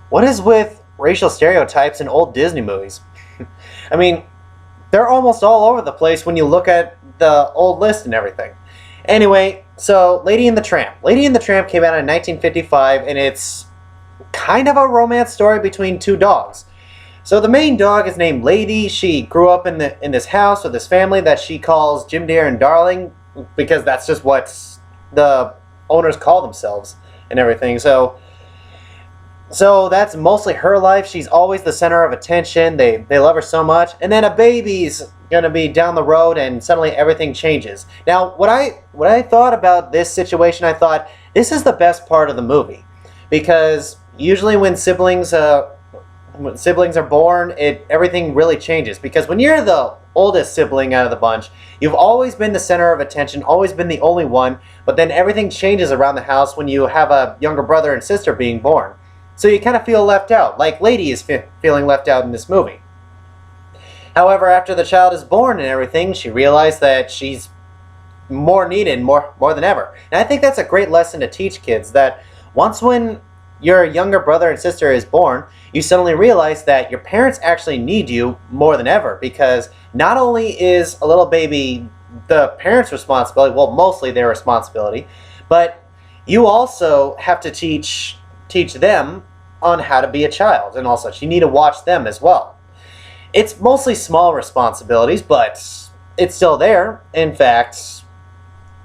what is with racial stereotypes in old Disney movies? I mean, they're almost all over the place when you look at the old list and everything. Anyway, so Lady and the Tramp. Lady and the Tramp came out in 1955, and it's kind of a romance story between two dogs. So the main dog is named Lady. She grew up in this house with this family that she calls Jim, Dear, and Darling, because that's just what the owners call themselves and everything. So that's mostly her life. She's always the center of attention. They love her so much. And then a baby's gonna be down the road, and suddenly everything changes. Now, what I thought about this situation, I thought this is the best part of the movie, because usually when siblings are born, everything really changes. Because when you're the oldest sibling out of the bunch, you've always been the center of attention, always been the only one. But then everything changes around the house when you have a younger brother and sister being born. So you kind of feel left out, like Lady is feeling left out in this movie. However, after the child is born and everything, she realized that she's more needed, more than ever. And I think that's a great lesson to teach kids, that once when your younger brother and sister is born, you suddenly realize that your parents actually need you more than ever, because not only is a little baby the parents' responsibility, well, mostly their responsibility, but you also have to teach them on how to be a child and all such. You need to watch them as well. It's mostly small responsibilities, but it's still there. In fact,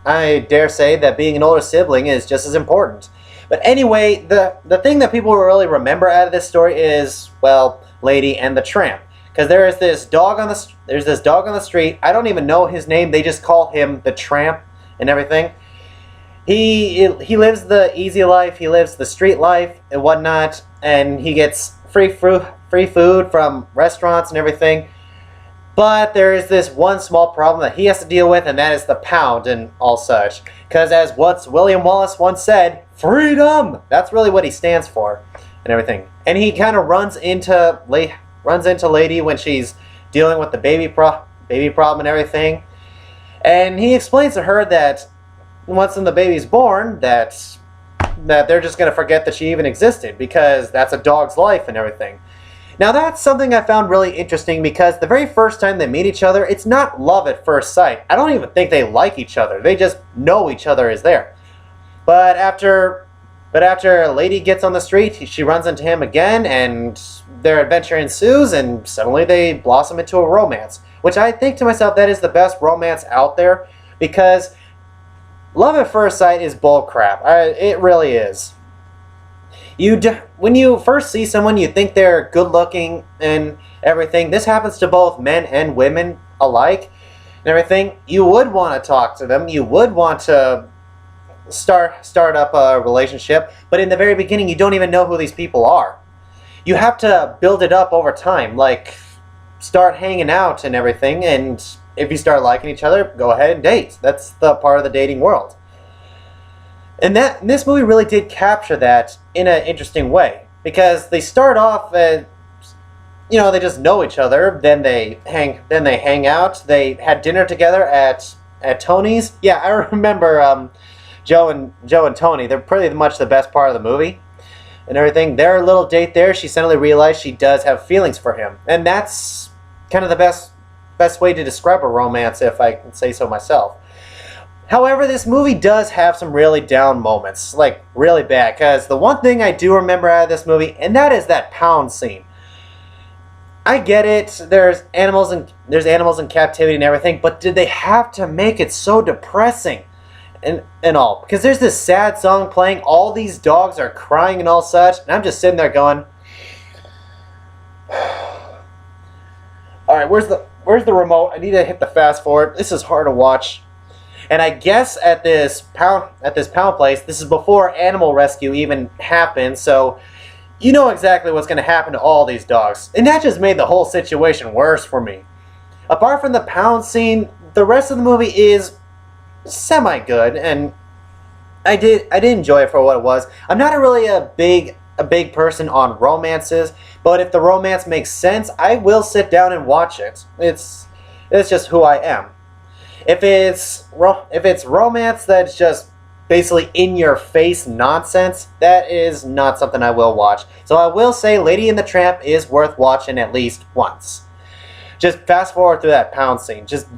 I dare say that being an older sibling is just as important. But anyway, the thing that people really remember out of this story is, well, Lady and the Tramp. Because there's this dog on the street. I don't even know his name. They just call him the Tramp and everything. He lives the easy life. He lives the street life and whatnot, and he gets free food from restaurants and everything. But there is this one small problem that he has to deal with, and that is the pound and all such. Because as what William Wallace once said, freedom! That's really what he stands for and everything. And he kind of runs into Lady when she's dealing with the baby problem and everything. And he explains to her that once the baby's born, that they're just going to forget that she even existed, because that's a dog's life and everything. Now that's something I found really interesting, because the very first time they meet each other, it's not love at first sight. I don't even think they like each other. They just know each other is there. But after Lady gets on the street, she runs into him again, and their adventure ensues, and suddenly they blossom into a romance. Which I think to myself, that is the best romance out there, because love at first sight is bullcrap. It really is. When you first see someone, you think they're good looking and everything. This happens to both men and women alike and everything. You would want to talk to them. You would want to start up a relationship. But in the very beginning, you don't even know who these people are. You have to build it up over time. Like, start hanging out and everything. And if you start liking each other, go ahead and date. That's the part of the dating world. And this movie really did capture that in an interesting way, because they start off as, they just know each other. Then they hang out. They had dinner together at Tony's. Yeah, I remember Joe and Tony. They're pretty much the best part of the movie and everything. Their little date there, she suddenly realized she does have feelings for him, and that's kind of the best way to describe a romance, if I can say so myself. However, this movie does have some really down moments, like really bad, because the one thing I do remember out of this movie, and that is that pound scene. I get it, there's animals in captivity and everything, but did they have to make it so depressing and all? Because there's this sad song playing, all these dogs are crying and all such, and I'm just sitting there going, alright, where's the remote? I need to hit the fast forward. This is hard to watch. And I guess at this pound place, this is before animal rescue even happened, so you know exactly what's going to happen to all these dogs. And that just made the whole situation worse for me. Apart from the pound scene, the rest of the movie is semi-good, and I did enjoy it for what it was. I'm not really a big person on romances, but if the romance makes sense, I will sit down and watch it. It's just who I am. If it's romance that's just basically in-your-face nonsense, that is not something I will watch. So I will say Lady and the Tramp is worth watching at least once. Just fast forward through that pound scene. Just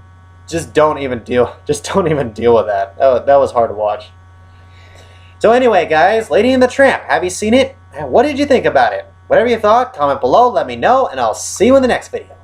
don't even deal with that. That was hard to watch. So anyway, guys, Lady and the Tramp, have you seen it? What did you think about it? Whatever you thought, comment below, let me know, and I'll see you in the next video.